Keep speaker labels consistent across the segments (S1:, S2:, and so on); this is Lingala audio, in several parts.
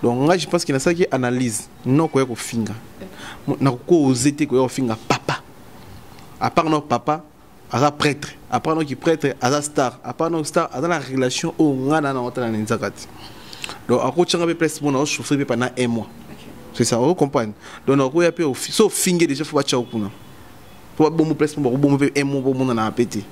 S1: Donc là je pense qu'il y a ça qui analyse non quoi ko finga na ko osé ko finga papa à part notre papa à prêtre à part notre prêtre à star à part notre star à la relation au ngana na otana nzakati donc à ko tchanga be place mon souffrir pendant un mois c'est ça vous comprenez donc on a peu so finga déjà faut battre kuna pour bon place pour bon un mois pour mon na pété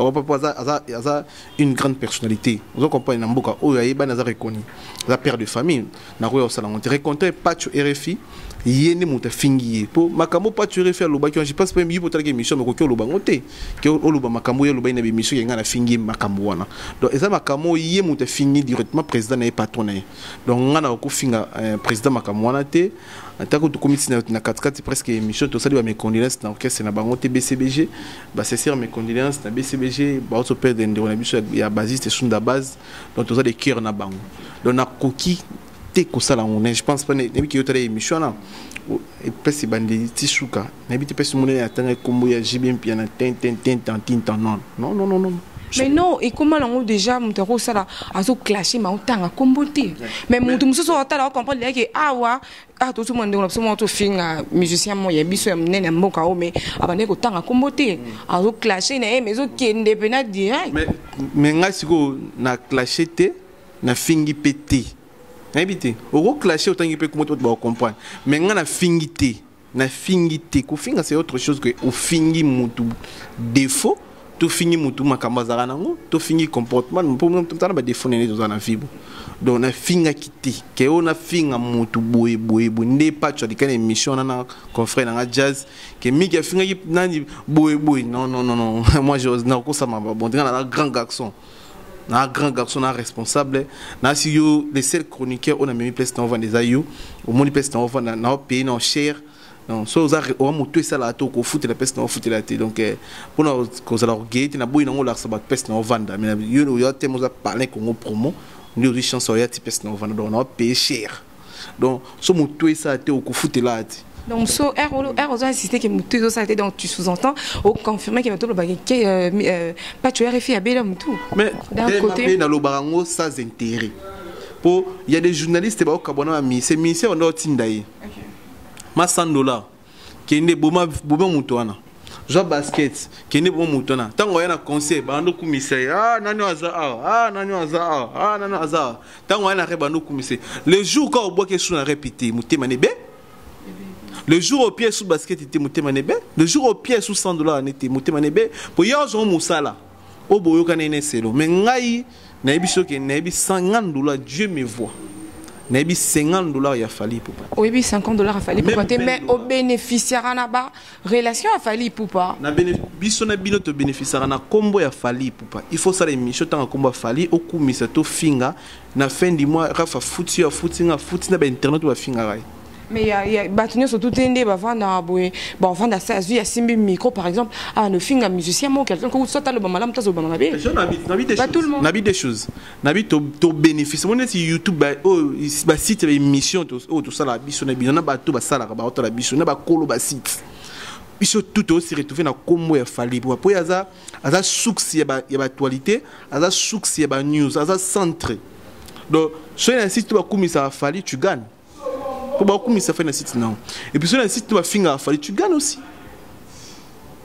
S1: on va pas ça une grande personnalité vous comprenez namboka o yeba na za reconnu la père de famille na ko sala on te rencontrer pas tu RFI yene muta fingi po makambo pas tu RFI lo ba ki je pense pas mi potala ke mission mais ko lo ba ngote ke o lo ba makambo ye lo ba ina be mission nga na fingi makambo wana donc eza makambo ye muta fingi directement président na patron na donc nga na ko finga président makambo wana te atako to comité na 4 presque mission to sali ba mes condoléances na orchestre na bango te BCBG ba c'est mes condoléances na BCBG ba auto perdre de na biso ya basiste sunda base donc to za de cœur na bango donc na koki te ko sala on je pense pas ne bi ki yotale émission na et pesi bandi tishuka na bi te pesi monene atanga kombo ya JBM pia na tin non.
S2: Mais non, et comment on déjà montero ça là à so clasher ma otanga komboté mais mon tout so otala comprendre que tout le monde on absolument tout finga musicien mo ya biso ya nene mboka o mais abane ko tanga komboté à so clasher na mais so kende pena direct
S1: mais nga siko na clasher te na fingi pété na habité o clasher otangi pe comment tu vas comprendre mais nga na fingi te ko finga c'est autre chose que au fingi mutu défaut tout fini mutu makambazara nango tout fini comportement pour nous tout ba défaut né dans la vie donc na finga kiti ke on a finga mutu boye ne pas tu as des émission na confrère na jazz que mi ga finga nani boye non moi je na ko ça ma bon na grand garçon na responsable na si yo les seuls chroniqueurs on a mis place dans vendre des ayou au monde place dans vendre na pays non cher. Non, so za o moto ça là to ko foot la peste no foot la té donc pour nous cause la gate na boy na la sa peste no vanda mais yo temos a parler comme promo nous des chansons ya ti peste no vanda donc on paye cher donc so moto ça té ko foot la té
S2: donc so R ont insisté que moto ça été donc tu sous-entends au confirmer que moto le bagage pas tu RFI à Bela moto
S1: mais d'un côté na lo barango sans intérêt pour il y a des journalistes ba au Kabona mi c'est ministère on tindaye ma $100 qui n'est boma mutwana jo basket qui n'est boma mutwana tango yana conseil bando commissaire nani aza tango yana rebando commissaire le jour quand on boit que sous na répéter mutema nebe le jour au pied sous basket était mutema nebe le jour au pied sous $100 n'était mutema nebe pour yo zo musala o boyo kanene selo mais ngai na ebiso ke na ebi $50 Dieu me voit. Na ebi $50 ya fali poupa.
S2: Oui, $50 a fallu poupa. Mais au bénéficiaire na ba relation a fallu poupa.
S1: Na biso na bino to bénéficiaire na kombo ya fali poupa. Il faut ça les mission tant kombo fali au kumisa to finga na fin du mois rafa fouti na ba internet ba finga rai.
S2: Mais il y a bâtonnier surtout tende ba vanda boy bon vanda ça il y a simbi micro par exemple no finga musicien mo quelqu'un ko soit le malam tazo ba mabe
S1: je n'habite des choses n'habite to bénéfice mon si YouTube ba site émission tout ça la biso na bino na ba to ba sala ba auto la biso na ba kolo ba site biso tout aussi retrouver na kombo ya fali pour aza succès ya ba actualité aza succès ya ba news aza centre donc sur un site ba kumisa fali tu gagnes. Pour beaucoup mais ça fait un site non et puis sur un site tu vas finir à fali tu gagnes aussi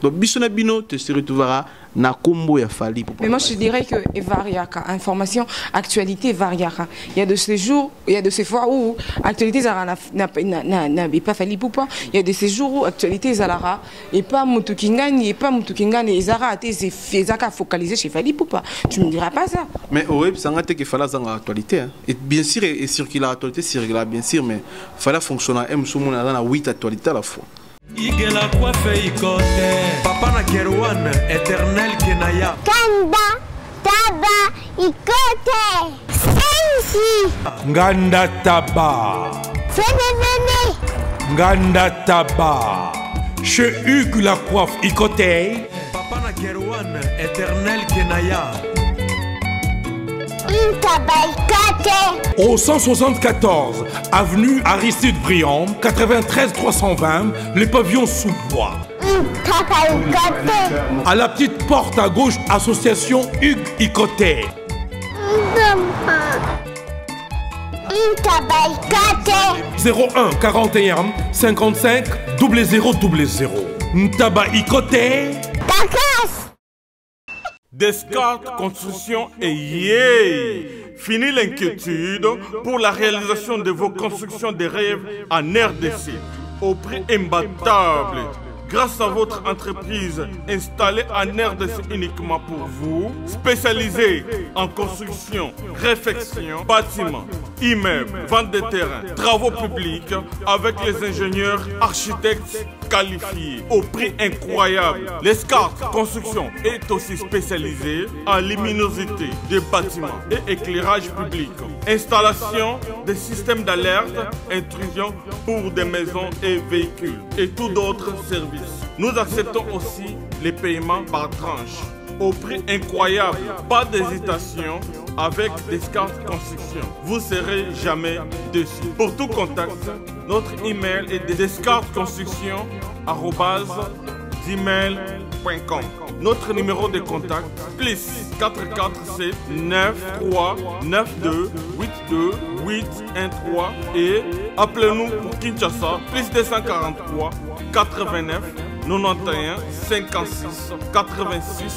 S1: donc bisona bino te se retrouvera na combo ya fali.
S2: Mais moi je dirais que variaka information actualité variaka il y a de ces jours il y a de ces fois où actualité n'a pas fallu pour pas il y a de ces jours où actualité zalara et pas mutukingani ezara a été fezaka focalisé chez fali pour pas tu me diras pas ça
S1: mais oui ça ngate que fala za actualité hein. Et bien sûr et circuler actualité circuler bien sûr mais fala fonctionner m soumona dans 8 actualités à la fois.
S3: Igela coiffe ikote Papa na Kerwan éternel kenaya
S4: Kanda taba ikote Sensi
S3: Nganda taba
S4: Fenenene
S3: Nganda taba Chez Hugues la coiffe ikote Papa na Kerwan éternel kenaya
S4: Au
S3: 174 avenue Aristide Briand, 93 320, les pavillons sous bois. À la petite porte à gauche, association Hugues Icoté.
S4: Ntaba Ikote.
S3: 01 41 55 0000. Ntaba Ikote.
S4: Takas.
S5: Descartes Construction et yeah! Fini l'inquiétude pour la réalisation de vos constructions de rêves en RDC au prix imbattable. Grâce à votre entreprise installée en RDC uniquement pour vous, spécialisée en construction, réfection, bâtiments, immeubles, vente de terrains, travaux publics, avec les ingénieurs architectes qualifiés au prix incroyable. Descartes Construction est aussi spécialisée en luminosité des bâtiments et éclairage public, installation des systèmes d'alerte, intrusion pour des maisons et véhicules et tout d'autres services. Nous acceptons aussi les paiements par tranche au prix incroyable. Pas d'hésitation avec Descartes Construction. Vous ne serez jamais déçus. Pour tout contact, notre email est descartesconstruction@gmail.com. Notre numéro de contact, plus 447 93 92 82 813 et appelez-nous pour Kinshasa, plus 243 89 91 56 86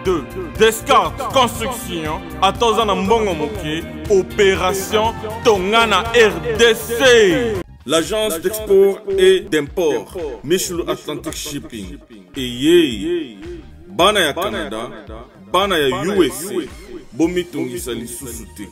S5: 2. Descartes Construction, à Tozana Mbongo Moké, opération Tongana RDC. L'agence d'export et d'import, Michel Atlantic Shipping. Et yeah, Bana ya Canada, Bana ya USA, Bomitongi Sali Sousouté.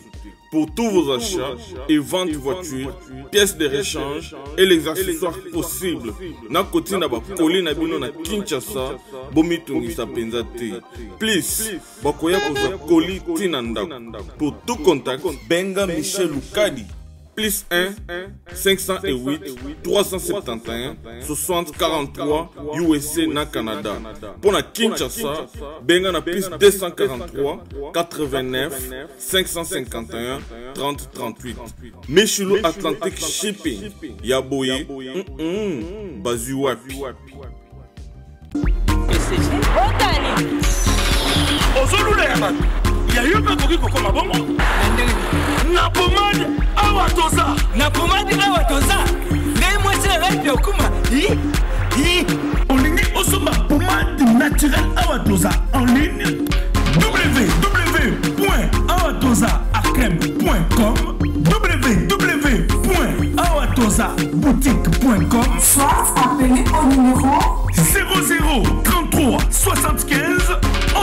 S5: Pour tous vos achats et ventes de voitures, pièces de rechange et les accessoires possibles. Na koti na ba koli na bino na Kinshasa, Bomitongi sa penzate. Please, bakoya koza koli tinanda. Pour tout contact, Benga Michel Lukadi. Plus 1 508 371 60 43 USA na Canada. Pour la Kinshasa, benga na plus 243 89 551 30 38. Michelo Atlantic Shipping. Yaboye. Bazuwapi.
S3: Il y a eu un peu comme bon. Na pomade awatoza. Na pomade awatoza. Les moitiés rêve okuma. On ligne osoma pomade naturelle awatoza en ligne www.awatozaacrème.com www.awatozaboutique.com
S2: Soit appelé au numéro
S3: 00 33 75 11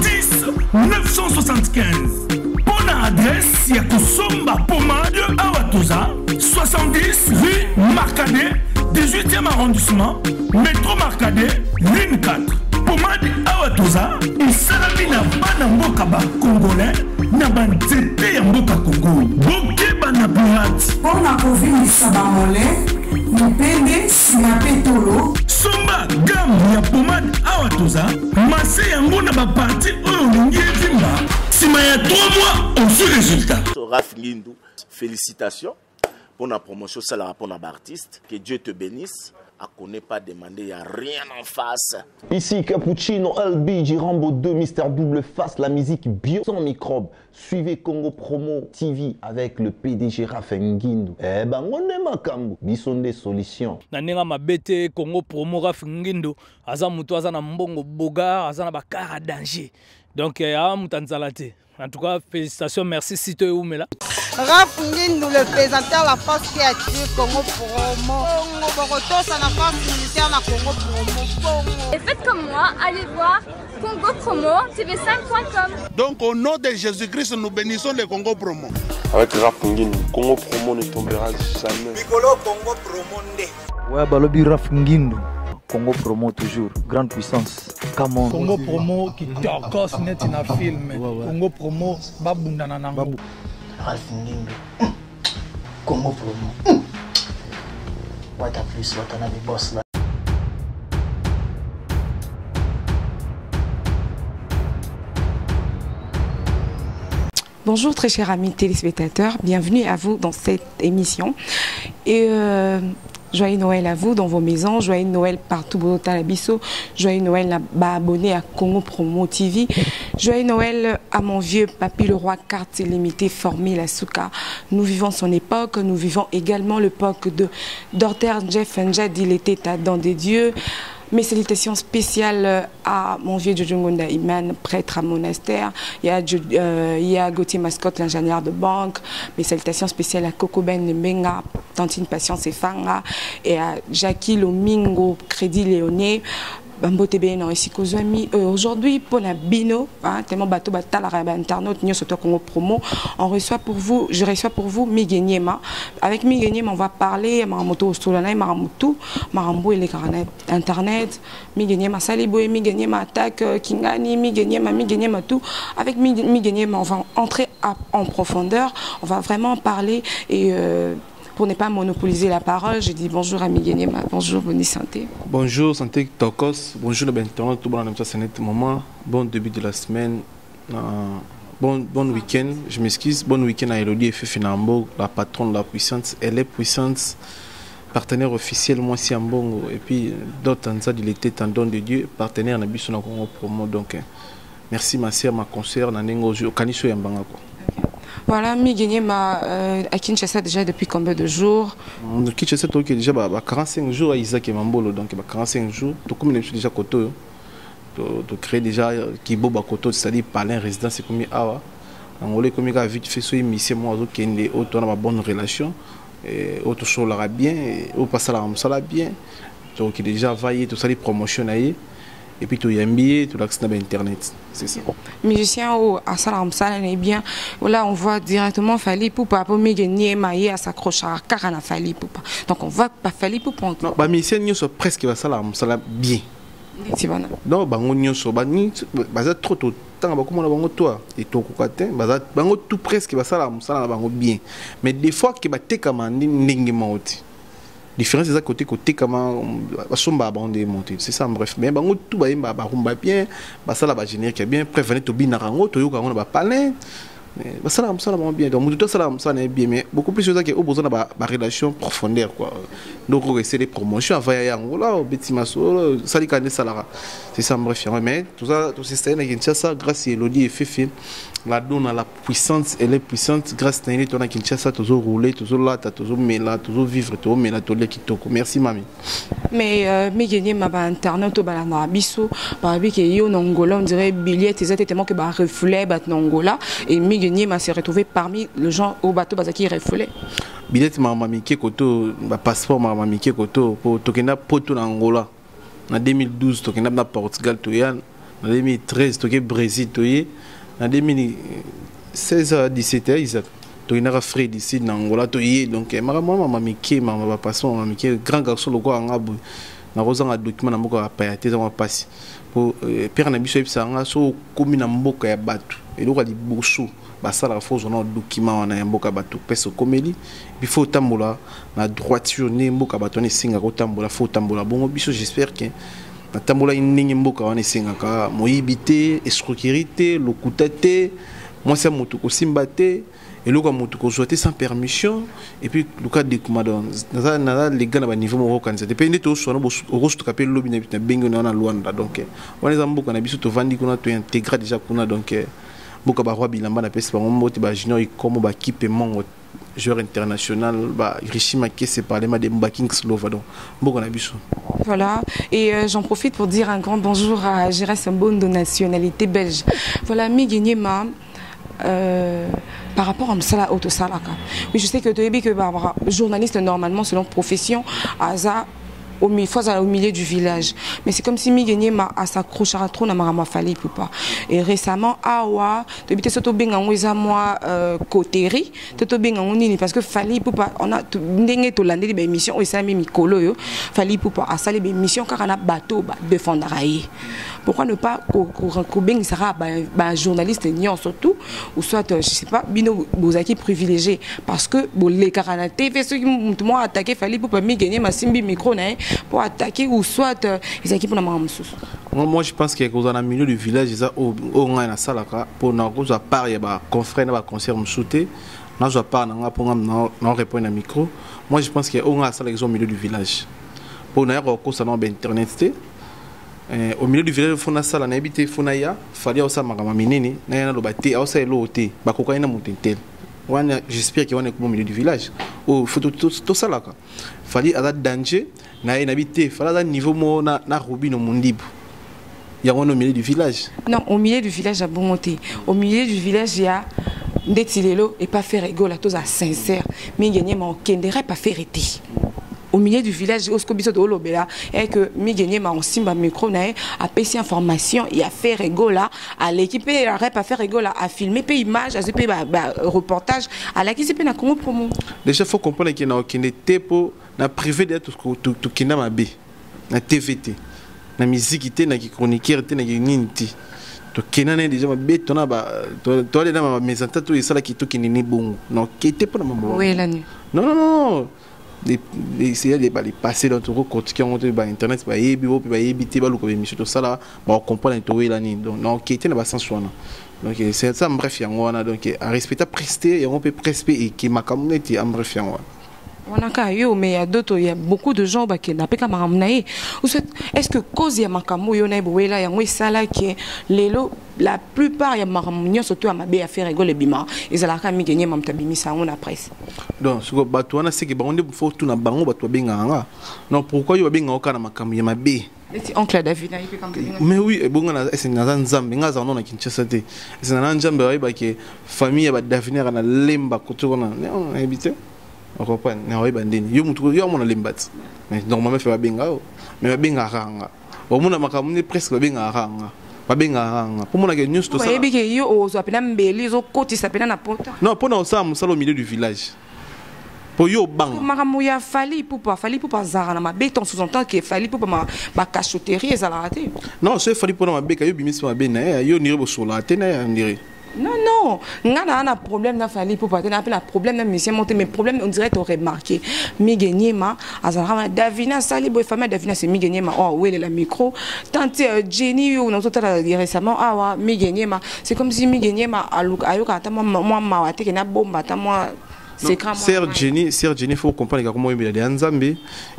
S3: 10 975. Bonne adresse, Yakosomba Pomade Awatoza, 70 rue Marcadet, 18e arrondissement, métro Marcadet, ligne 4. Pomade Awatoza, et Salamina Banamboka Congolais, Nabanzete Yamboka Congo. Boke Banabourat.
S2: pour la province Sabamole, Mupende, Sinapetolo.
S3: Somba gamme ya pomade Awatoza, Massé Yango na ba parti Olingi Vimba. Sima ya 3 mois, on suit résultat.
S6: Raf Ngindou, félicitations pour la promotion, c'est la pour l'artiste. Que Dieu te bénisse. À connaît pas demander, il n'y a rien en face.
S7: Ici Cappuccino, LB, Rambo 2, Mister Double Face, la musique bio sans microbes. Suivez Congo Promo TV avec le PDG Raphaël Ngindou. Eh ben, on est makambo, bison des solutions.
S8: Nanenga mabete Congo Promo Raphaël Ngindou, aza muto aza na mbongo boga, aza na bakara danger. Donc, ya mutanzalate. En tout cas, félicitations, merci Sito et Oumela.
S9: Raph Ngindou, le présentateur de la force créative Congo Promo. Boroto, ça n'a pas militaire na Congo Promo.
S10: Et faites comme moi, allez voir Congo Promo, tv5.com.
S11: Donc au nom de Jésus-Christ, nous bénissons le Congo Promo.
S12: Avec Raph Ngindou, Congo Promo ne tombera jamais.
S13: Piccolo Congo Promo ndé.
S14: Ouais, balobi Raph Ngindou. Congo Promo toujours, grande puissance. Come on.
S15: Congo Promo qui torcos net in a film. Congo Promo babundana nango.
S16: Raph Ngindou. Congo Promo. What a plus, what a big boss là.
S2: Bonjour très chers amis téléspectateurs, bienvenue à vous dans cette émission. Et joyeux Noël à vous dans vos maisons, joyeux Noël partout, Botalabiso, joyeux Noël à abonné à Congo Promo TV, Joyeux Noël à mon vieux papy le roi, carte illimitée, formé la souka. Nous vivons son époque, nous vivons également l'époque de Dr. Jeff Njad, il était à dans des dieux. Mes salutations spéciales à mon vieux Jojo Ngonda Iman, prêtre à monastère. Il y a Gauthier Mascotte, l'ingénieur de banque. Mes salutations spéciales à Coco Ben Mbenga, Tantine Patience et Fanga. Et à Jackie Lomingo, Crédit Léoné. Aujourd'hui, pour la Bino, tellement bateau batal internaute, nous sommes Congo Promo, je reçois pour vous Miguenyema. Avec Miguenyema, on va parler Maramoto Solana, Maramoto, Marambo et les internet, Miguenyema Saliboé, Miguenyema Attaque, Kingani, Miguenyema tout. Avec Miguenyema, on va entrer en profondeur, on va vraiment parler et pour ne pas monopoliser la parole, je dis bonjour à Miguenyema, bonjour, bonne santé.
S1: Bonjour, santé Tokos, bonjour le internet, tout le monde c'est un moment, bon début de la semaine, bon week-end, je m'excuse, bon week-end à Elodie F. Nambo, la patronne de la puissance, elle est puissance, partenaire officiel, moi aussi en Bongo, et puis d'autres en ça, il était en don de Dieu, partenaire na biso na Congo Promo, donc merci ma sœur, ma consoeur, Nanengo, Kaniso Yambanga.
S2: Voilà, Miguenyema à Kinshasa déjà depuis combien de jours?
S1: Kinshasa, déjà 45 jours à Isaac et Mambolo, donc 45 jours. Donc, comme je déjà Koto, de créer déjà Kibo Bakoto, c'est-à-dire parler résidence, c'est comme Awa. On a comme vite fait ce mission, moi, qui est une bonne relation, autre chose là bien, au passage là bien. Donc, déjà vaillé, tout ça, les promotions. Et puis tout y est tout l'accès à internet, c'est ça.
S2: Musicien ou à Salam Salam est bien. Là on voit directement Fally Ipupa pour Miguenyema à s'accrocher à Karana Fally Ipupa. Donc on va pas Fally Ipupa.
S1: Non, bah musicien nous sommes presque à Salam Salam bien. Non, bah on nous sommes bah trop temps bah comment on va toi et toi cocatin bah tout presque à Salam Salam bah bien. Mais des fois que bah t'es comme un n'engagement. Différence c'est à côté comment somba abandé monter c'est ça bref mais bango tout ba rumba bien ba ça la générique bien prévenir to binarango to yoka on ba parler mais ça là bien donc tout ça est bien mais beaucoup plus que au besoin ba relation profondeur quoi donc c'est les promotions avant ya ngola au betima solo ça li kané salara c'est ça bref mais tout ça tout c'est ça grâce à Elodie et Fefe la donne à la puissance, elle est puissante grâce à elle, à Kinshasa, toujours rouler, toujours là, toujours mêler, toujours vivre, toujours mêler, toujours kitoko. Merci mamie.
S2: Mais Miguenyema ma internet au balana biso, par que yo Angola, on dirait billet, c'est tellement que ba reflet bat Angola et Miguenyema s'est retrouvé parmi les gens au bateau bazaki reflet.
S1: Billet mamie qui koto, ba passeport mamie qui koto pour tokena poto Angola. En 2012 tokena na Portugal toyan, en 2013 toké Brésil toyé. En 2016 à 17 ans, Isaac, tu as fait ici dans Angola, donc maman Miki, maman passons, Miki, grand garçon le quoi en abu, na rosa un document na mboka payaté dans ma passe. Pour père na biso ça nga so komi na mboka ya batu. Et donc ali bosso, ba ça la fausse on document na mboka batu, peso komeli, il faut tambola na droiture ne mboka batu ne singa ko tambola, faut tambola. Bon biso j'espère que na tambola iningi mboka wana esengaka moyibi te escroquerie te lokuta te mwasi ya moto kosimba te eloko ya moto kozwa te sans permission et puis luka dekumada naza lega na baniveau moko okanisa te mpe nde toswana okosutuka mpe lobi na bengi na wana lwanda donc wana eza mboka na biso tovandi kuna tointégra déjà kuna donc mboka baroi bilamba na pesi bango mbote bajunior ikomo bakipe mongo joueur international Richima qui c'est parlement de Mbaking Slova donc beaucoup na biso.
S2: Voilà et j'en profite pour dire un grand bonjour à Gérard Sambon de nationalité belge. Voilà Miguenyema par rapport à Msala Autosalaka. Oui, je sais que journaliste normalement selon profession Aza au milieu du village. Mais c'est comme si Miguenyema a s'accroché à trop na Fally Ipupa. Et récemment, Awa, depuis que benga ngweza moi Koteri, toto benga ngoni parce que Fally Ipupa on a ndenge to landé des émissions et ça mi mikolo yo. Fally Ipupa a salé des émissions car on a bateau défendre aïe. Pourquoi ne pas ko benga sera ba journaliste niant surtout ou soit je sais pas bino bozaki privilégié parce que les caranaté fait ceux qui m'ont attaqué Fally Ipupa Miguenyema simbi micro na pour attaquer ou soit les équipes na mamsous.
S1: Moi je pense que dans le milieu du village ils ont na salaka pour na cause à part ya ba confrère na ba concert msouté na je part na pour na répondre à micro. Moi je pense que on a ça au milieu du village. Pour na ko ça na internet au milieu du village fona sala na habité fona ya fallait aussi makama minene na yana lobate aussi elote bakoka ina mutentel wana j'espère que wana au milieu du village au faut tout ça là fallait à danger na yana habité fallait à niveau mo na robino mondibo il y a au milieu du village
S2: non au milieu du village à Bongoté au milieu du village il y a ndetilelo et pas faire rigolo à tous à sincère mais gagner mon kendere pas faire été au milieu du village au scobiso de Olobela et que mi gagner ma simba micro na a passer information et a faire rigolo à l'équipe et a pas faire rigolo à filmer pe image à ce reportage à la qui c'est na Congo Promo
S1: déjà faut comprendre qu'il y a aucun tempo na privé d'être tout qui na mabe na TVT na musique na qui chroniqueur na qui ninti to kenana déjà mabe to na ba to les na ma maison tout ça là qui tout qui ni bon non qui était pas na maman
S2: oui la nuit
S1: non essayer de passer dans tout compte qui ont ba internet ba yebi ou ba yebité ba luko émission tout ça là ba comprendre to oui la nuit donc non qui était na ba sens wana donc c'est ça bref yango wana donc à respecter prester et on peut respect et qui makamneti en bref yango
S2: mais il y a d'autres, il y a beaucoup de gens qui n'ont pas de est-ce que cause ya makambo yo na boela yango esala ki lelo la plupart ya makambo surtout à mabe à faire rigolo bima ezala ka mi gagner mam tabimisa on a presse
S1: donc ce que bato wana c'est que bango faut tout na bango bato benga non pourquoi yo benga okana makambo ya mabe
S2: oncle David na ipe
S1: mais oui et bonga na c'est na nzambe ngaza non na Kinshasa te c'est na nzambe ba ke famille ba David na lemba kotona on habité on comprend na bandini yo mutu yo mona lembat mais normalement fait ba benga mais ba benga ranga au mona makamuni presque ba benga ranga ba benga ranga pour mona que news tout ça
S2: ba yebi ke yo ozo apena mbeli zo koti sapena na pota
S1: non pour na ça musalo au milieu du village pour yo bang
S2: makamu ya fali pour zara na mabeton sous-entend que fali pour ba cachotterie ezala raté
S1: non c'est fali pour na mabeka yo bimisi mabena yo nire bo sur la tena ya ndire.
S2: Non, on a un problème dans Fali pour partir. On a un problème dans Monsieur Monté, mais problème on dirait aurait marqué. Miguenyema, Azara, Davina, Salibo, famille Davina, c'est Miguenyema. Oh, où est la micro? Tante Jenny, ou non, tout à l'heure récemment, ah ouais, Miguenyema. C'est comme si Miguenyema, Ayoka, moi, Mawate, qui n'a bombe, moi.
S1: Sœur Jenny, faut comprendre comment il y a des Nzambe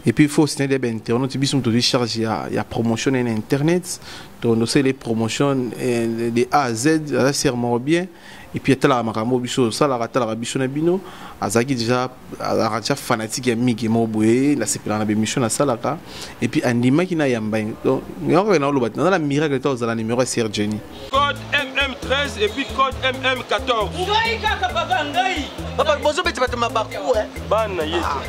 S1: et puis il faut signer des internautes, ils sont tous chargés il y a promotion en internet, donc c'est les promotions de A à Z, ça sert bien et puis il y a la makambo biso ça la rata la biso na bino azaki déjà fanatique ya migi moboé la c'est la mission na salaka et puis andima qui na yamba donc on a le bat dans la miracle to za la numéro Sœur Jenny
S5: code MM13 et puis code MM14
S3: ngai kaka baba ngai
S16: papa bozo beti bato mabaku
S5: bana yeto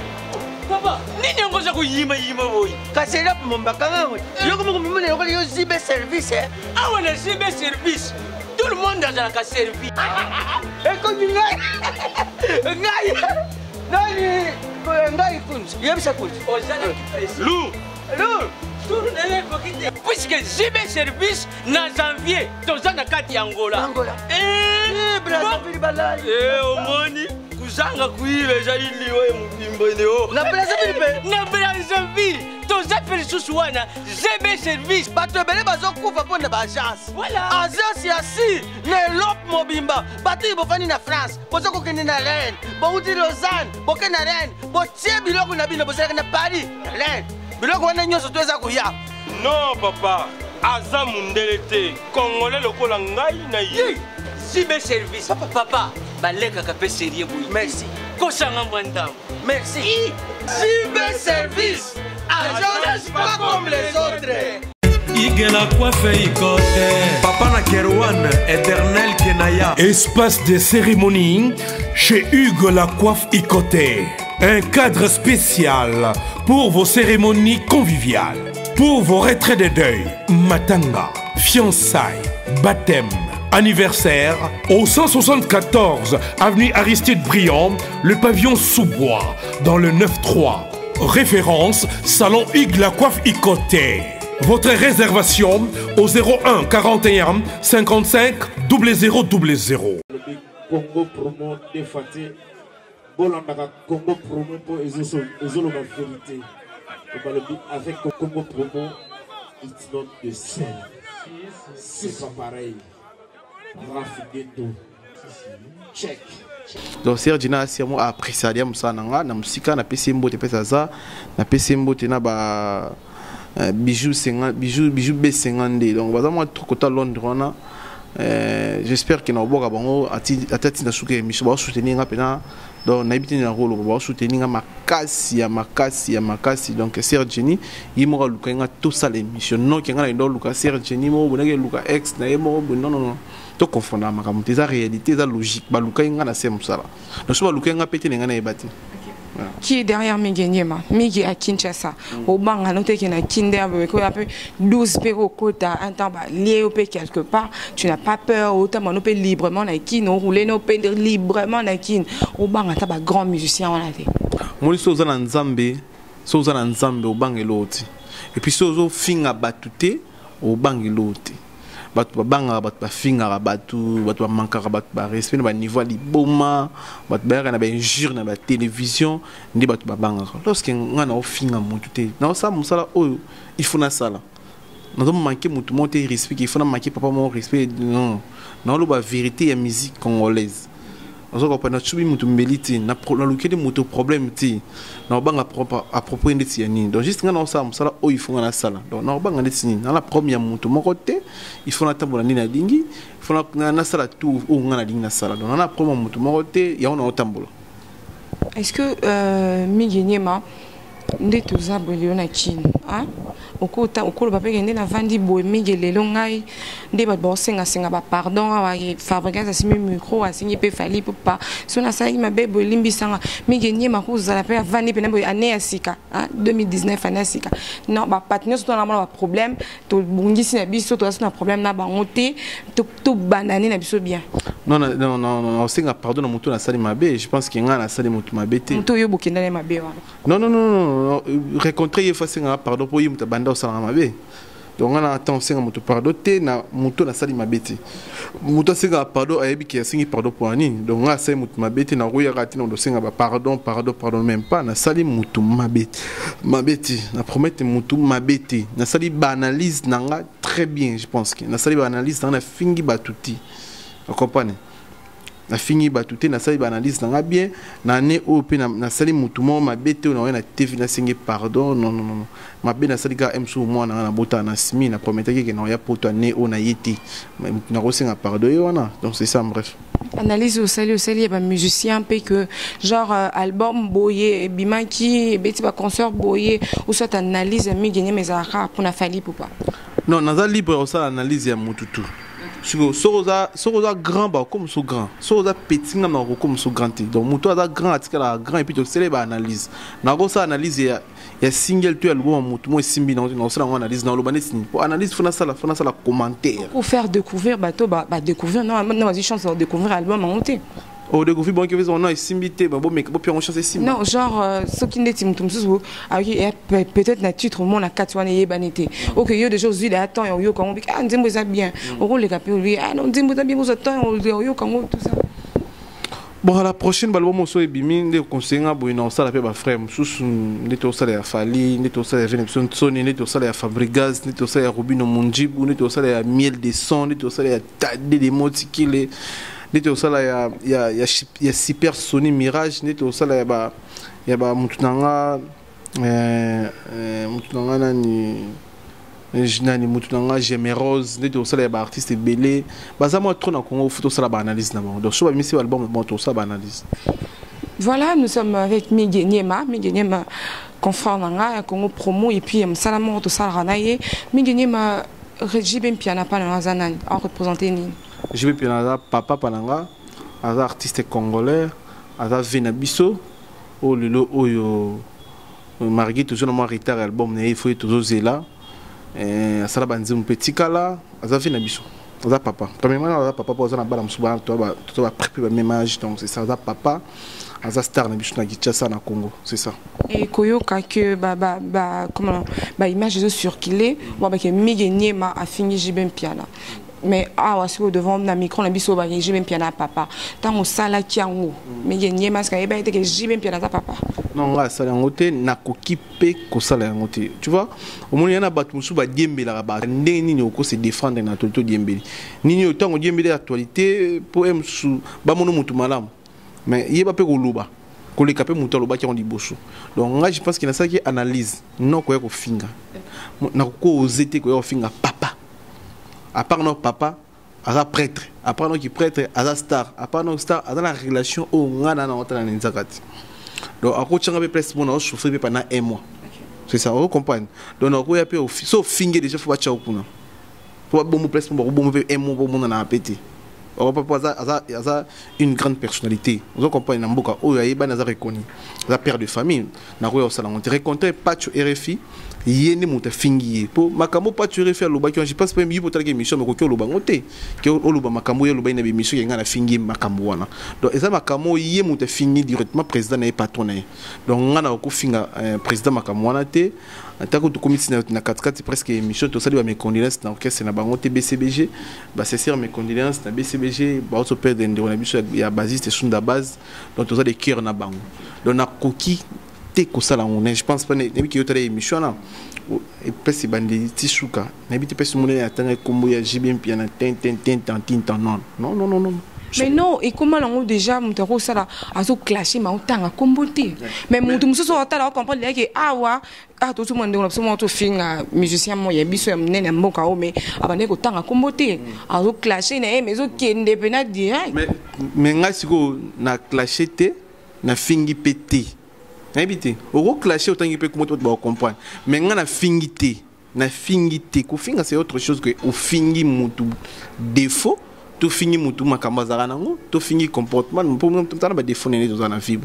S3: papa nini ngoza kuyima boy
S16: kasela mombakanga yoko mumune yoko yo zibe service
S3: ah on a zibe service tout le monde a la servi
S16: écoute ngai kunzi yebisa kunzi
S3: Lou puisque zibe service na janvier toza na kati ya Angola
S16: Brazzaville balali
S3: omoni kuzanga kuiba ezali we mubimbeleo
S16: na
S3: Brazzaville toza pelisusu wana zibe service
S16: bato ebele bazokufa mpo na baagence
S3: voilà
S16: agence ya si na Europe mobimba bato bofani na France boza kokende na Rennes bouti Lausanne boke na Rennes botie biloko na bino bozalaka na Paris Rennes biloko wana nyonso to eza koya
S5: non papa aza mundele te congolais lokola ngai na ye
S3: zibe service papa balekaka pe sérieux boy
S16: merci
S3: kosanga mbandam
S16: merci zibe service agence pas comme les autres
S17: Igela coiffe ikote Papa na Kerouan éternel Kenaya Espace de cérémonie chez Hugues la coiffe Ikote. Un cadre spécial pour vos cérémonies conviviales, pour vos retraits de deuil, matanga, fiançailles, baptême, anniversaire, au 174 avenue Aristide Briand, le pavillon sous-bois, dans le 9-3. Référence, salon Hugues la coiffe Ikote. Votre réservation au 01 41 55 0000.
S18: Congo Promo défaté. Bolandaka Congo Promo pour ezolo la vérité. Avec Congo Promo, it's not the same. C'est pas pareil. Rafigeto. Check.
S1: Donc Sœur Jenny c'est moi apprécier musana nga na musika na pesi mbote pesa za na pesi mbote na ba bijou B50D. Donc baza moi trop côté Londres. J'espère que na boka bango atati na souke Michel ba soutenir nga pena. Donc na habité na rôle ba soutenir nga makasi donc Serge Jenny yimo luka nga tout ça l'émission non ki nga na ndo luka Serge Jenny mo bonake luka ex na yemo non to confondre makambo eza réalité eza logique ba luka nga na sem sala na so ba luka nga pété nga na ebati.
S2: Qui est derrière Migi Nyema? Migi à Kinshasa. Au banc, à noter qu'il y a Kinder, 12 péros, un temps lié au pays quelque part. Tu n'as pas peur, autant on peut librement na kin, on roule nos pays librement na kin. Au banc, à un grand musicien, on a dit.
S1: Moi, je suis en Nzambe, au banc et l'autre. Et puis, si je suis en batute, au banc et l'autre. Batu banga batu bafinga batu manka batu ba respect na niveau liboma batu ba na ba injure na ba télévision ndi batu banga lorsque ngana ofinga mutu te na ça musala oyo il faut na sala na do manquer mutu monter respect il faut na manquer papa mon respect non na lo ba vérité ya musique congolaise ozo ko na chubi mutu mbeliti na lokede mutu problème ti na banga à propos ndeti ya nini donc juste ngana ça musala oyo il faut na sala donc na banga ndeti nini na la première mutu moko te il faut na tambola nini na dingi il faut na sala tout ou ngana dingi na sala donc na première mutu moko te ya on tambola.
S2: Est-ce que Migi Nyema ndeto za bolio na kin hein okota okolo ba peke na vandi boy Migi lelo ngai nde ba bosenga senga ba pardon wa Fabregas asimi micro asingi pe fali pas so na sai ma bebo limbisanga Migi Nyema ko za la pe vandi pe na boy année asika hein 2019 année asika non ba partenaire surtout na ba problème to bungisi na biso to asina problème na ba ngote to banane na biso bien. Non,
S1: senga pardon na mutu na sali mabe, je pense que ngana sali mutu mabete.
S2: Mutu yo bokenda na mabe wa.
S1: Non, rencontrer il faut senga pardon pour yimta banda osala mabe. Donc on a attend senga mutu pardon te na mutu na sali mabete. Mutu senga pardon ayebi ki sengi pardon pour ani. Donc on a sali mutu mabete na roya rati na senga ba pardon même pas na sali mutu mabete. Mabete na promettre mutu mabete. Na sali ba analyse nanga très bien je pense que na sali ba analyse na fingi batuti. Vous comprenez? Na fini batute na sali ba analyse na bien na ne op na sali mutumo mabete na na TV na singi pardon non mabe na sali ka emsu mo na bota na simi na promettre que na ya poto ne o na yeti na rosinga pardon yona donc c'est ça bref.
S2: Analyse au sali ba musicien pe que genre album boyer bimaki beti ba concert boyer ou soit analyse Migi Nyema ezaka pour na fali pour pas.
S1: Non na za libre au ça analyse ya mututu. Soza grand ba comme so grand soza petit ngam na comme so grand donc muto za grand atikala grand et puis to célèbre analyse na go ça analyse ya single tu album muto mo simbi na so analyse na lo banesi pour analyse fona sala commentaire
S2: pour faire découvrir bato ba découvrir non vas-y chance de découvrir album en monter.
S1: Au découvrir bon que on a simbité bon mais bon puis on chance sim.
S2: Non genre ce qui ndeti mutumsusu avec peut-être na titre mon na 4 wana yebanité. OK yo déjà aujourd'hui là attends yo quand on ndimbo ça bien. On le capé lui ah non ndimbo ça bien vous attend yo quand tout ça.
S1: Bon la prochaine album so ebimi nde conseiller bo ina osala pe ba frère mususu ndete osala ya Fali ndete osala ya Venepson Sony ndete osala ya Fabregas ndete osala ya Robino Munjibu ndete osala ya Miel de Son ndete osala ya Tade de Motikile ndete osala ya Super Sony Mirage ndete osala ya ba mutunanga nani mutunanga Gemerose ndete osala ya ba artiste belé baza mo trop na Congo faut osala ba analyse na bango donc so ba misi album bon to osala ba analyse.
S2: Voilà, nous sommes avec Migi Nyema confrère nanga Congo promo et puis Salamo to Salranaye Migi Nyema JB Piana pa na zanan en représenter ni
S1: JB Piana papa pananga aza artiste congolais aza vena biso o lelo oyo margi toujours na retard album na il faut toujours zela asala banzi un petit kala aza vena biso aza papa premièrement aza papa pour aza na bala musuba to ba préparer même âge donc c'est ça aza papa aza star na biso na Kinshasa na Congo c'est ça.
S2: Et koyoka que comment image de circuler bon que Migi Nyema a fini JB Piana mais si devant na micro na biso ba JB Piana papa tant au sala ki ango Migi Nyema ska eba ete que JB Piana papa
S1: non nga sala ngote na kokipe ko sala ngote tu vois au moins yana batu musu ba diembela ba ndenge nini oko se défendre na toto diembeli nini otango diembeli actualité pour emsu ba mono mutu malamu mais yeba pe koluba les capé moutons le bas qui ont dit bosso. Donc là je pense qu'il y a ça qui analyse non quoi au finga. Na ko osé quoi au finga papa. À part notre papa, à prêtre. À part notre prêtre, à star. À part notre star, à la relation au ngana na otana nzakati. Donc à côté on a presque mon souffrir pendant un mois. C'est ça, vous comprenez. Donc on a peu so finga déjà faut pas tchao kuna. Faut bon presque bon un mois bon na appétit. Ça une grande personnalité. Vous comprenez, Namboka, où il y a un reconnu, la père de famille. N'a pas eu rencontré Pacho RFI, il y a des fingi. Pour Makamo Pacho RFI à Luba, je pense pas que pour telle émission, mais que Luba ngote, que Luba Makamo ya Luba une émission qui a fingi Makamo wana. Donc ça Makamo il y a des fingi directement président n'est patron. Donc on a aussi finga président Makamo wana te. Tant que tu commissions na 4 presque émission, tout ça doit mes condoléances dans orchestre na bango BCBG, bah c'est sûr mes condoléances na BCBG, bah on perd des on a ya basiste sur la base, donc tout ça des cœurs na bango. Donc na coquille te ko ça là on je pense pas ne bi ki yota émission là. Et pesi bandi tishuka, na bi te pesi mon atanga kombo ya JBM piana tin non.
S2: Mais non, et comment on déjà mon ça là a so clasher mais on tanga comboté. Mais mon tout so ta là comprendre que tout le monde on so to finga musicien mo ya biso ya nene mboka o mais abane ko tanga comboté. A so clasher na mais so kende pena direct.
S1: Mais nga siko na clasher te na fingi pété. Na bité. O clasher autant que comment tu vas comprendre. Mais nga na fingi te ko finga c'est autre chose que au fingi mutu défaut. Tout fini mutu makambazara nango tout fini comportement pour nous tout temps ba défaut né dans la vie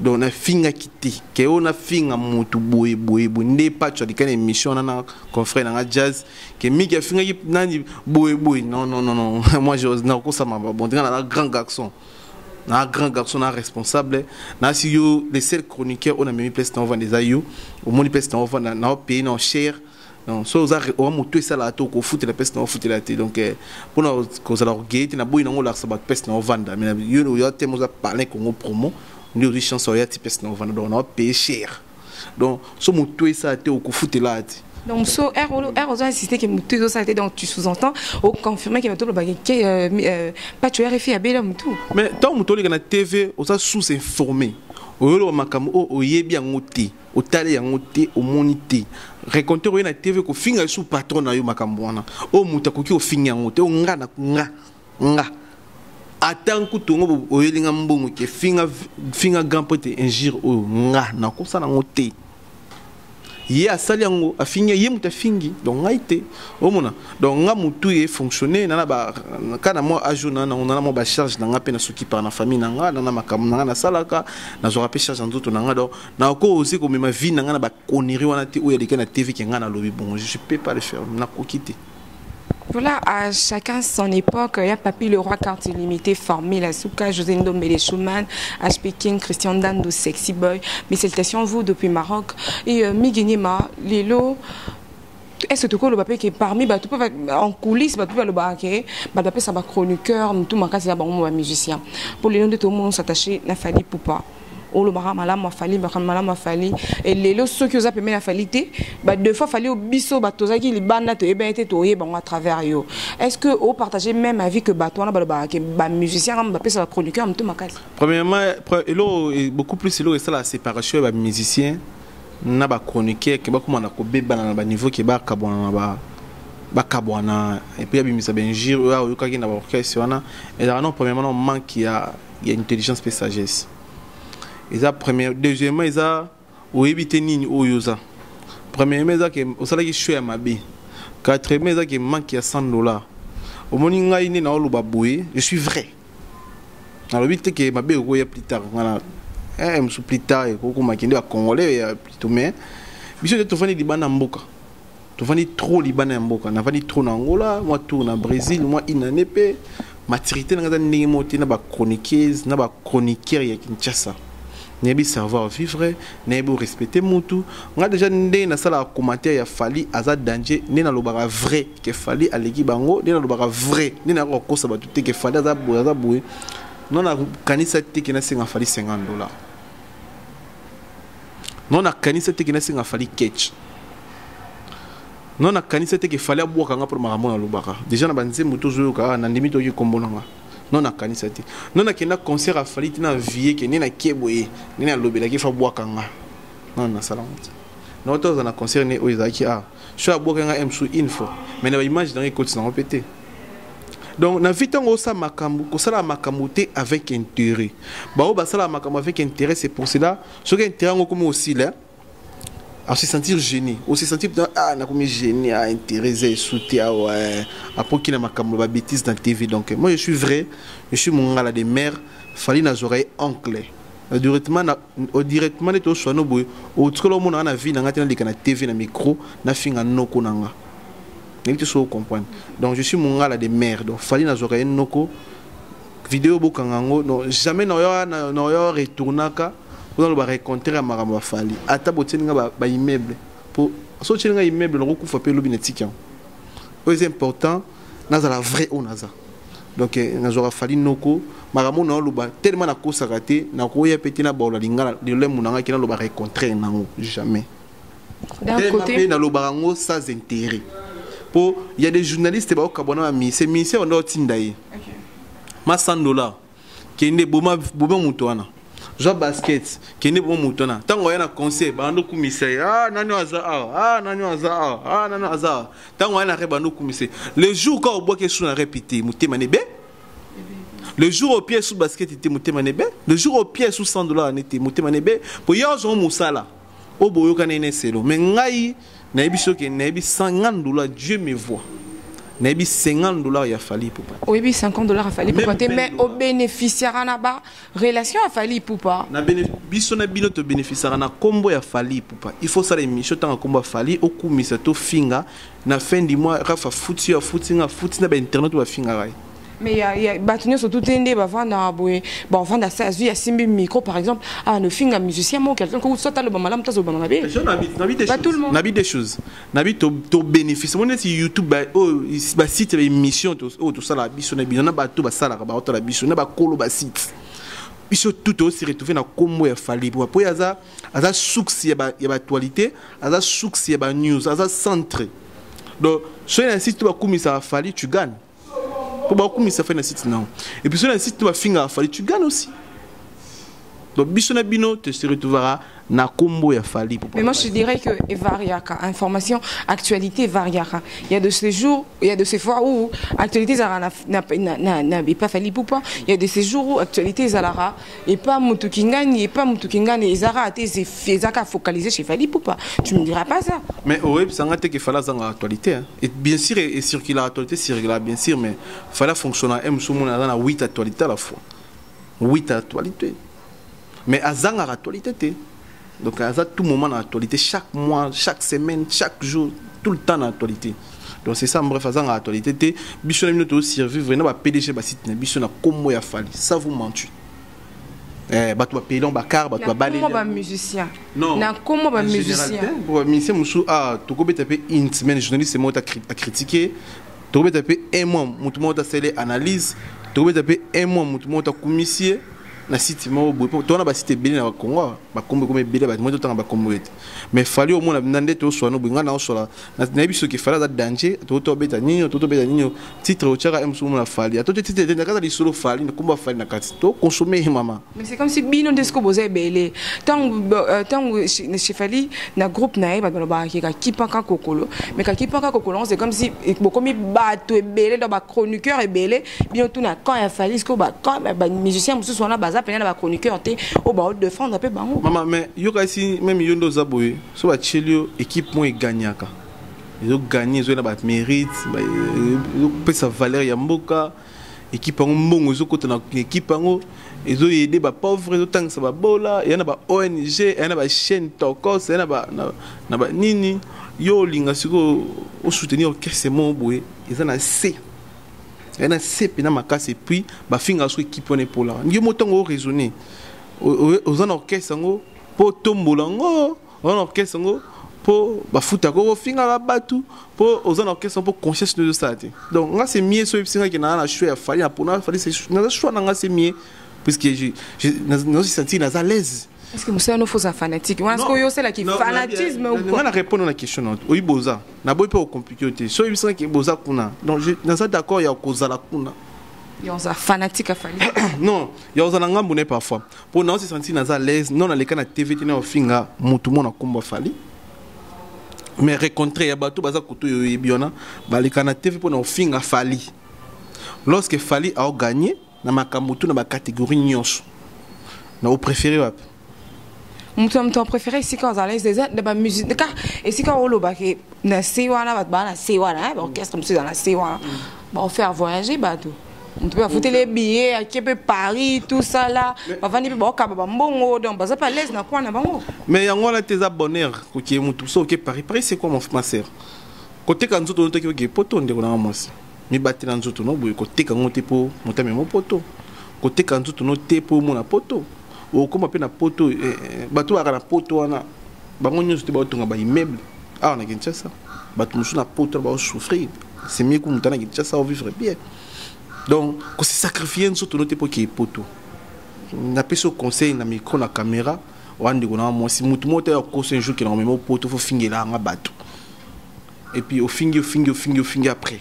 S1: donc na finga kiti ke on a finga mutu boye ne pas tu as une émission na confrère na jazz que mi ki finga nani boye non moi je na ko ça m'a bon na grand garçon na responsable na si yo les seuls chroniqueurs on a mis place dans vend des ayou au monde place dans vend na pays non cher. Non, so za o moto ça là to ko foot la peste na foot la té donc pour nous cause alors gate na boy na ngola sa ba peste na vendre mais yo yo temos a parler Congo promo nous des chansons ya ti peste na vendre donc on paye cher donc so moto ça té ko foot la té
S2: donc so R ont insisté que moto ça té donc tu sous-entends au confirmer que moto le bagage pas tu RFI à Bela moto
S1: mais tant moto les na TV on ça sous-informé o makamo o yebi ngote o tale yangote o monité raconter na TV ko finga sous patron na yo makambo wana o muta ko ki o finga ngote o nga atan ku tongo o yelinga mbongo ke finga grand pote injure o nga na ko sana ngote ye asali yango afinga ye muta fingi donc ngaite o mona donc nga mutu ye fonctionner na ba kana mo ajuna na on a mo ba charge na nga pe na soki par na famille na nga na makam na nga na salaka na zo rapé charge nzoto na nga donc na ko aussi ko mema vie na nga na ba connerie wana te o ya deke na TV ke nga na lobi bon je peux pas le faire na ko quitter.
S2: Voilà, à chacun son époque. Il y a Papy le Roi, Carte Illimitée, Formé, la Souka, José Ndombele Schumann, H.P. King, Christian Dando, Sexy Boy. Mes salutations, vous, depuis Maroc. Et Miguinima, Lilo. Est-ce que le papier qui est parmi, tu peux en coulisses, tu peux le baquer, tu peux ça chroniqueur, tout ma casse, c'est musicien. Pour les noms de tout le monde s'attacher, n'a fallu poupa. Oh le maram malam fali et les lots ceux qui ont appelé la falité deux fois fallu au bisso batozaki les bandes et ben était toyé à travers yo est-ce que au partager même avis que bateau na musicien on appelle ça la chroniqueur tout ma casse
S1: premièrement et beaucoup plus c'est ça la séparation ba musicien na ba chroniqueur que ba comment na ko beba na ba niveau que ba kabona ba kabona et puis abimisa benjir yo ka na ba orchestre wana et non premièrement on manque il y a intelligence et sagesse. Et ça première deuxièmement ils a ou éviter nini oyoza premièrement ils a que au salaire qui choix mabe quatrièmement ils a que manque à $100 au moni ngai ni na oluba boye je suis vrai na le but que mabe ko ya plus tard voilà me sous plus tard ko ko makinde ba congolais plutôt mais biso to fani libana mboka to fani trop libana mboka na fani trop na Angola moi tour na Brésil moi inanepe maturité na ndenge moti na ba chroniqueuse na ba chroniqueur ya Kinshasa. Nebi savoir vivre, nebi respecter mutu. On a déjà né na sala commentaire ya fali azad danger, né na lobara vrai que fali aleki bango, né na lobara vrai, né na ko sa ba tout que fali azad boué. Non na kanisa te que na singa fali $50. Non na kanisa te que na singa fali catch. Non na kanisa te que fali aboka nga pour makamona lobara. Déjà na banze mutu zo ka na ndimi to ki kombonanga. non na kanisa te non na kena concert a fali tina vie ke nena keboye nena lobela ki fa bwakanga non na salon non to na concert ne oizaki je suis bwakanga msu info mais na image dans les côtes na répéter donc na vitango sa makambu ko sala makambu te avec intérêt ba o ba sala makambu avec intérêt c'est pour cela ce qui intérêt comme aussi là à se sentir gêné, ou se sentir na comme gêné, à intéressé, soutenir, ouais, après qu'il y a ma bêtise dans TV. Donc moi je suis vrai, je suis mon gars des mères, fallait nas oreilles enclées. Directement les tous soit nos boy, au truc là mon a vie na ngati na TV na micro, na finga noko nanga. N'est-ce pas comprendre. Donc je suis mon gars des mères, donc fallait nas oreilles noko. Vidéo bokangango, non jamais na yo retournaka. Vous allez rencontrer à Maramba Fali. À ta beauté, il immeuble. Pour sortir un immeuble, on recouvre un peu le c'est important, nous avons la vraie onaza. Donc, nous avons fallu noko. Maramo na luba tellement na kosa raté, na koya petit na bola lingala, de l'homme munanga qui na luba rencontrer nango jamais. D'un côté, na luba rango sans intérêt. Pour il y a des journalistes qui ont mis ces ministères on doit tindaye. Ma $100 qui est né boma mutoana. Je basket qui n'est bon moutona tant qu'on y a un conseil bando commissaire nani aza nani aza tant qu'on y a un rebando commissaire le jour quand on boit quelque chose à répéter mouté manebe le jour au pied sous basket était mouté manebe le jour au pied sous $100 était mouté manebe pour y avoir un moussala au boyo kanene selo mais ngai na ebiso ke na ebi $50 Dieu me voit. Na ebi $50 ya fali poupa.
S2: Oui, $50 a fali poupa. Mais au bénéficiaire na ba relation a fali poupa.
S1: Na biso na bino to bénéficiaire na kombo ya fali poupa. Il faut ça les mission tant kombo fali au kumisa to finga na fin du mois rafa futi na ba internet ou finga rai.
S2: Mais il y a bâtonniers surtout tendé vendre boy bon vendre ça il y a simbi micro par exemple no finga musicien moi quelqu'un qui soit le malam tazo ba mabe pas tout le monde
S1: nabi des choses nabi to bénéfice mon si YouTube ba site émission tout ça la biso na bino ba to ba sala ba to la biso na ba kolo ba site biso tout aussi retrouver na kombo ya fali pour yaza aza succès ya ba actualité aza succès ya ba news aza centre donc sur un site ba komisa fali tu gagnes. Pour beaucoup mais ça fait un site non et puis sur un site tu vas finir fali tu gagnes aussi donc bisona bino te se retrouvera na combo ya fali.
S2: Mais moi je dirais que variaka information actualité variaka il y a de ces jours il y a de ces fois où actualité n'a pas fali poupa il y a de ces jours où actualité zalara et pas mutukingani et zara a été fezaka focalisé chez fali poupa tu me diras pas ça
S1: mais ouais ça ngate que fala zanga actualité et bien sûr et circuler actualité circuler bien sûr mais fala fonctionner m sous mon dans 8 actualités à la fois 8 actualités mais azanga actualité donc à tout moment dans l'actualité chaque mois chaque semaine chaque jour tout le temps dans l'actualité donc c'est ça bref azanga actualité biso na minute au survivre na ba PDG ba site na biso na kombo ya fali ça vous mentu bato ba paysan ba car bato ba balé
S2: comment ba musicien na comment ba musicien
S1: pour musicien musu to ko beta pe une semaine journaliste moi à critiquer to ko beta pe un mois mutu mo ta sele analyse to ko beta pe un mois mutu mo ta commissaire na site mo bo to na ba site belé na Congo ba kombo comme belé ba mo to ba kombo et mais fallait au moins na ndete o so no binga na o so la na biso ki fala da danger to beta ninyo titre o tchara msu mo na fali to titre de na li solo fali na komba fali na kati to consommer mama
S2: mais c'est comme si bino desko bozé belé tant chez fali na groupe na ba ba ki ka kipaka kokolo mais ka kipaka kokolo c'est comme si bokomi bato belé dans ba chroniqueur et belé bino tout na quand ya fali sko ba quand ba musicien musu so na baza pena ba chroniqueur te o ba défendre un peu bango
S1: maman mais yo ka si même yondo zaboye so ba chelio équipe mo e gagnaka ils ont gagné ils ont ba mérite ba peut sa valeur ya mboka équipe en mbongo zo kota na équipe ngo ils ont aidé ba pauvre ils ont tang sa ba bola y en a ba ONG y en a ba chaîne tokos y en a ba na ba nini yo linga siko o soutenir orchestre mo boye ils en a C y en a C pena makase puis ba finga so équipe on est pour là ngi motongo raisonner aux en orchestre ngo po tombola ngo on orchestre ngo po ba futa ko finga la batu po aux en orchestre po conscience de ça donc nga c'est mieux so ipsinga ki na choix fali na pona fali c'est na choix na nga c'est mieux puisque je nous senti na à l'aise.
S2: Est-ce que monsieur no faux fanatique on est-ce que yo c'est là qui fanatisme ou quoi
S1: on a répondre à la question oui boza na boy pas compliqué so ipsinga ki boza kuna donc je na ça d'accord ya kozala kuna
S2: Il y a fanatique à Fali.
S1: Non, il y a un ngambouné parfois. Pour nous se sentir à l'aise, non, les canaux TV tena au finga, mutumo na combat Fali. Mais rencontrer ya bato baza kutu yo biona, ba les canaux TV pour nous finga Fali. Lorsque Fali a gagné, na makamutu na ba catégorie nyonso. Na au préféré wap.
S2: Mon préféré c'est quand à l'aise de la musique. Et c'est quand on le bac na sewana ba na sewana, orchestre monsieur dans la sewana. Ba on faire voyager bato. On peut foutre les billets à Paris, tout ça là. On va venir donc pas l'aise na quoi na bango.
S1: Mais y a ngona tes abonnés qui mutu so qui Paris c'est quoi ma sœur. Côté quand nzoto to ki poto ndeko na mwasi. Mi bati na nzoto no boy côté quand ngote po motame mo poto. Côté quand nzoto no te po mo na poto. O koma pe na poto bato aka na poto wana. Bango nyoso te ba otonga ba immeuble. Ah on a Kinshasa. Bato musu na poto ba souffrir. C'est mieux que mutana Kinshasa vivre bien. Donc, quand c'est sacrifié, nous sommes pour qu'il y ait poteau. On a pris ce conseil dans le micro, la caméra. On a dit que si nous avons un jour qui est au poteau, il faut finir là, on bateau. Et puis, au finir après.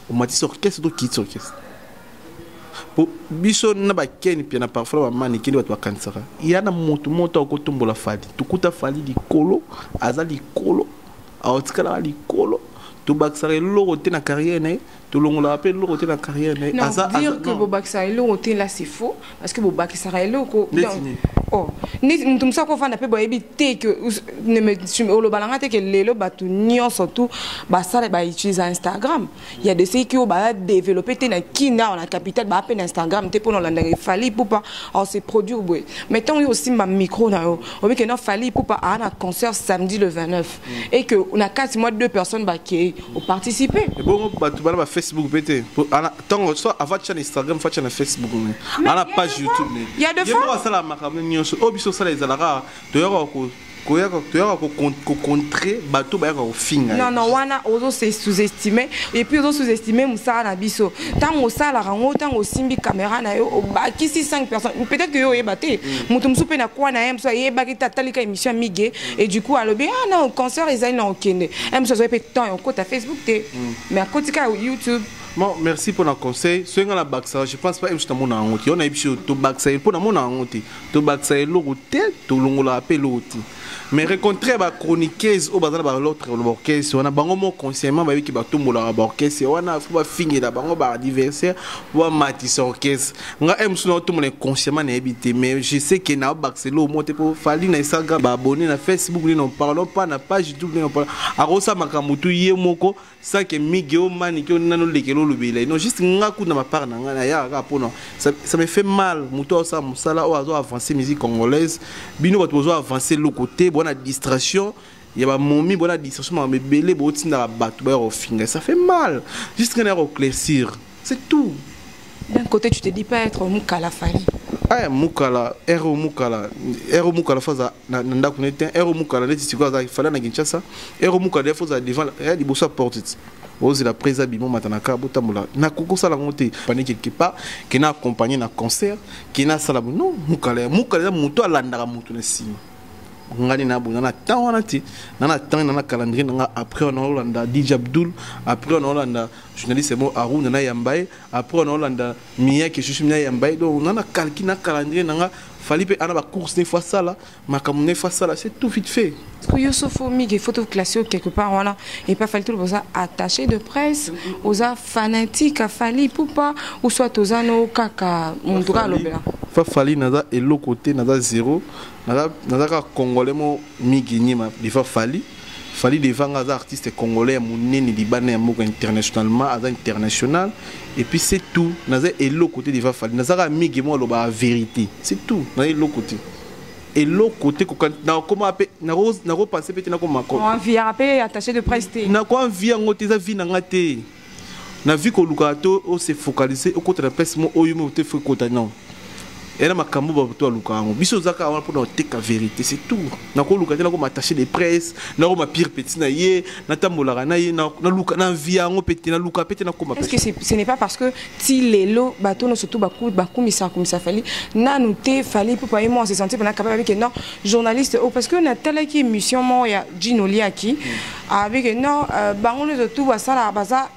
S1: On m'a dit que l'orchestre est qui l'orchestre. Pour biso na ba ken puis na parfois ba mani kini watu wakansara. Il y a na moto au tombo la fali. Tukuta fali di kolo, azali kolo, aotikala li kolo. Tu baksare l'euro na carrière né, tu l'on appelle l'euro na carrière né.
S2: Non, dire que vous baksare l'euro là c'est faux parce que vous baksare l'euro. Oh, ni tout ça qu'on fait na pe boyebi te que ne me le balangate que lelo batu nyon surtout ba ça ba utiliser Instagram. Il y a des sites qui ont développé te na kina on la capitale ba appel Instagram te pour non la fali pour pas on se produire boy. Mettons aussi ma micro na yo. On veut que non fali pour pas à un concert samedi le 29 et que on a 4 mois 2 personnes ba qui ont participé.
S1: Et bon batu ba Facebook pété. Tant soit avant chaîne Instagram, faut chaîne Facebook. À la page YouTube.
S2: Il y a deux fois
S1: ça la makamne obiso sala ezalaka toyaka contrer bateau ba ko finga.
S2: Non wana ozo se sous-estimer et puis ozo sous-estimer musala na biso tant osala rango tant osimbi caméra na yo bakisi 5 personnes peut-être que yo ebate mutu musupe na kwa na so yebaki tatalika émission mige et du coup alobi ah non concert ezali na okende so zo pe temps on côté Facebook te mais à côté YouTube.
S1: Bon, merci pour le conseil. Si on a la baxa, je pense pas que je t'ai montré en route. On a eu tout baxa, pour la monnaie en route. Tout baxa est l'autre, tout l'on l'a appelé l'autre. Mais rencontrer ma chroniqueuse au bazar de l'autre orchestre, on a bango consciemment qui va tout mon orchestre, on a faut finir la bango par anniversaire, ou matis orchestre. On a aimé sur tout mon consciemment n'habité, mais je sais que na baxa l'eau monter pour fali na Instagram, abonner na Facebook, nous n'en parlons pas na page YouTube, nous n'en parlons. Arosa makamutu yemoko, ça que migeo mani que on a le bile. Non juste ngaku na ma part na ngana ya rapo non. Ça me fait mal. Muto ça musala o azo avancer musique congolaise. Bino ba tozo avancer le côté bonne distraction. Il y a momi bonne distraction mais belé bo tinda batu ba finga. Ça fait mal. Juste qu'on a éclaircir. C'est tout.
S2: D'un côté tu te dis pas être mukala fali.
S1: Ah mukala, ero mukala faza na ndako nete, ero mukala neti siko za fala na Kinshasa. Ero mukala faza devant la liboso porte. Ose la presa bimo matanaka botambola na koko sala ngote pani quelque part qui na accompagné na concert qui na sala non mukala muto alandaka muto na sima ngani na bunga na tawana ti na temps na calendrier na après on Hollanda DJ Abdul après on Hollanda journaliste mo Aruna na Yambaye après on Hollanda Mia qui je suis na Yambaye donc na calcul na calendrier na fallait pe ana ba course ne fois ça là makamune fois ça là c'est tout vite fait
S2: parce que Yosofo mig photo classée quelque part voilà et pas fallu tout pour ça attaché de presse aux fanatiques a fallu pour pas ou soit aux ano kaka mondura lobela
S1: fa fali naza et l'autre côté naza zéro naza ka congolais mo migini ma difa fali devant les artistes congolais monene libanais internationalement à international et puis c'est tout naza et l'autre côté difa fali naza ka migimo loba vérité c'est tout naza et l'autre côté et l'autre côté na comment appeler na repasser peut-être na comment
S2: on vient appeler attaché de presse
S1: na quoi vient ngote za vie na ngate na vie ko lukato o se focaliser au côté de presse mo oyumo te faut côté non et là ma kambo ba to lukango biso zaka wana pour na vérité c'est tout na ko lukate na ko attaché de presse na ko ma pire petit na ye na tambola na ye na luka na vie ngo petit na luka petit na ko ma.
S2: Est-ce que ce n'est pas parce que ti lelo bato no surtout baku misa fali na nous te fali pour pas moi on se sentir pour na capable avec non journaliste parce que na telle qui émission mo ya Gino Liaki avec non bango no tout ça la baza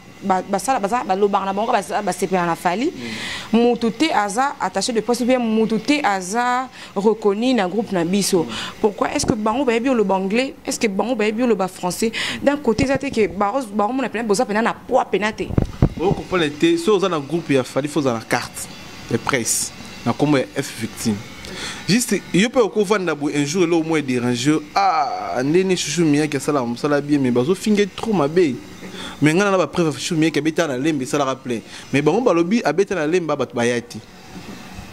S2: Moutouté Aza attaché de poste bien Moutouté Aza reconnu dans le groupe Nabiso. Pourquoi est-ce que Bango Baby le anglais, est-ce que Bango Baby le français d'un côté ça que Baros Baron a plein besoin na poids pénaté.
S1: Vous comprenez si vous dans un groupe il fallait faut dans la carte de presse na comme F victime. Juste il peut encore vendre un jour là au moins déranger ah ndene chouchou mia que ça la bien mais bazo finger trop ma bé. Mais ngana na ba preuve chouchou mia que beta na lembe ça la rappelé. Mais bango balobi abeta na lemba bat bayati.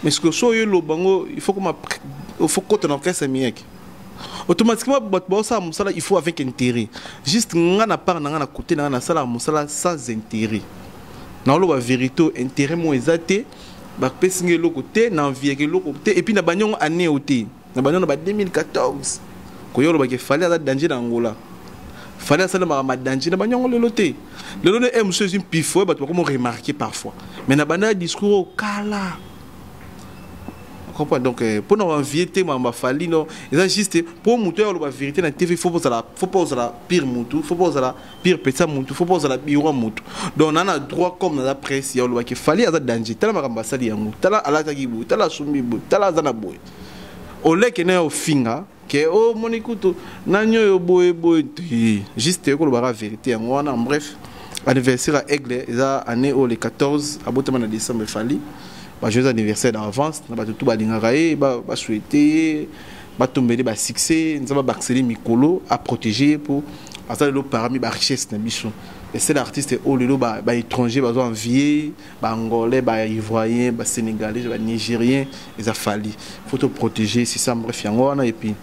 S1: Mais ce que so yo lo bango il faut que tu n'encaisses mieux. Automatiquement ça il faut avec intérêt. Juste ngana part ngana côté ngana sala musala sans intérêt. Na lo ba vérité intérêt mo exaté ba pesinge lo côté na envie que lo côté et puis na banyon année oté. Na banyon ba 2014. Ko yo lo ba ke fallait à danger dans Angola. Fallait ça ma danger na banyon le loté. Le loté est monsieur une pifo ba comme remarquer parfois. Mais na bana discours au kala. Donc pour nous envier ma fali non c'est juste pour montrer la vérité dans TV faut pas la pire moutou faut pas la pire petit moutou faut pas la pire moutou donc on a droit comme dans la presse il y a que fali à danger tala makamba sali yango tala ala takibu tala sumbibu tala zana boy au lait que na au finga que oh mon écoute nanyo yo boy juste ko la vérité yango on bref anniversaire à Aigle ça année au le 14 à botamana décembre fali joyeux anniversaire d'avance na tout balingarae ba souhaiter ba tomber ba succès nous va accélérer mikolo à protéger pour ça le parmi ba richesse na biso et c'est l'artiste au lelo ba étranger ba envier ba angolais ba ivoirien ba sénégalais ba nigérien ils a fallu faut te protéger c'est ça bref yango et puis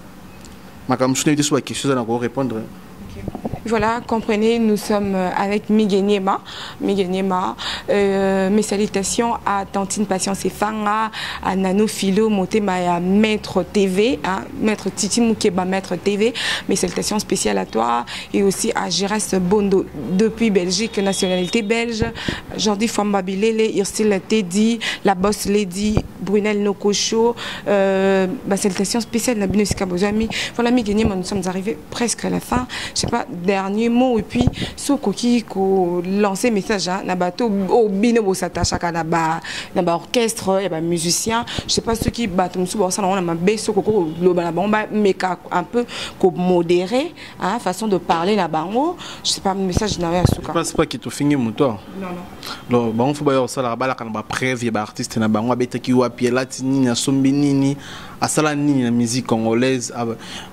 S1: ma comme je n'ai pas quelque chose à répondre.
S2: Voilà, comprenez, nous sommes avec Migueniema. Mes salutations à Tantine Patience et Fanga, à Nano Philo, Motema, à Maître TV, hein, Maître Titi Moukeba, Maître TV. Mes salutations spéciales à toi et aussi à Gérard Bondo, depuis Belgique, nationalité belge. Jordi Fambabilele, Ursule Teddy, la boss Lady, Brunel Nokocho. Ma salutation spéciale à Binosika Bozami. Voilà, Migueniema, nous sommes arrivés presque à la fin. Je sais pas, dernier mot et puis ce qui lancer message na bateau au bino bosata chaka na ba orchestre et ba musicien je sais pas ceux qui battent musu ça on a ma beso koko lo ba bomba mais un peu ko modérer hein façon de parler na bango je sais pas message na ya suka je
S1: pense pas qu'il te finit moto non bon faut ba ça la bala kana ba prévie ba artiste na bango abeta ki wapi latini na sombi nini asala nini na musique congolaise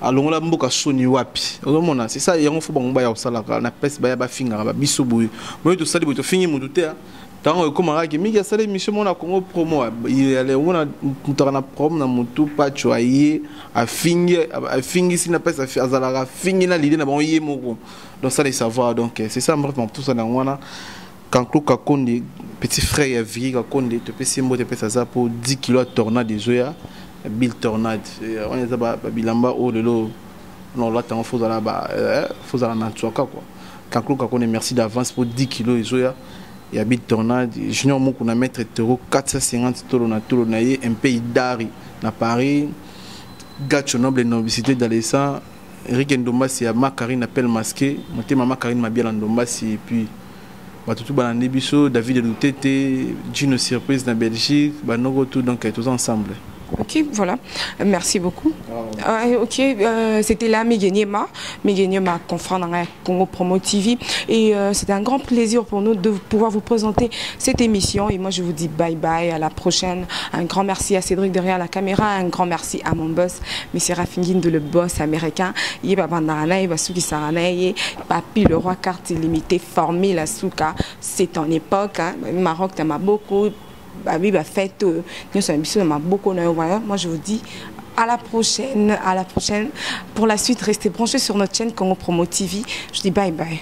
S1: alongola mboka soni wapi ozomona c'est ça yango faut bango ya osala na pesi ba finga ba biso boye moi to sali to fingi mutu te tango ko mara ki miki asala mission mona Congo promo il ale ona mutaka na promo na mutu pa choyer a fingi si na pesi azala fingi na l'idée na bon yé moko donc ça les savoir donc c'est ça bref tout ça na wana quand Kloka Konde petit frère ya vie Konde te pesi mbo te pesa ça pour 10 kg tornade de zoya Bill Tornade on est ba bilamba au lelo non là tant faut à la nature quoi quand Kloka Konde merci d'avance pour 10 kg zoya et Bill Tornade junior moko na mettre euro 450 tolo na ye un pays d'Ari na Paris Gacho noble nobicité d'Alessa Eric Ndombasi ya Makarine appelle masqué motema Makarine Mabiala Ndombasi et puis tout balandi biso David Lutete Gino Surprise na Belgique banoko tout donc tous ensemble.
S2: Ok, voilà. Merci beaucoup. Ok, c'était là Migueniema, confrère dans la Congo Promo TV. Et c'était un grand plaisir pour nous de pouvoir vous présenter cette émission. Et moi, je vous dis bye bye, à la prochaine. Un grand merci à Cédric derrière la caméra. Un grand merci à mon boss, M. Rafingin, de le boss américain. Papi, le roi carte illimitée, formé la souka. C'est en époque. Hein. Maroc, t'as beaucoup. Moi je vous dis à la prochaine. Pour la suite, restez branchés sur notre chaîne Congo Promo TV. Je dis bye bye.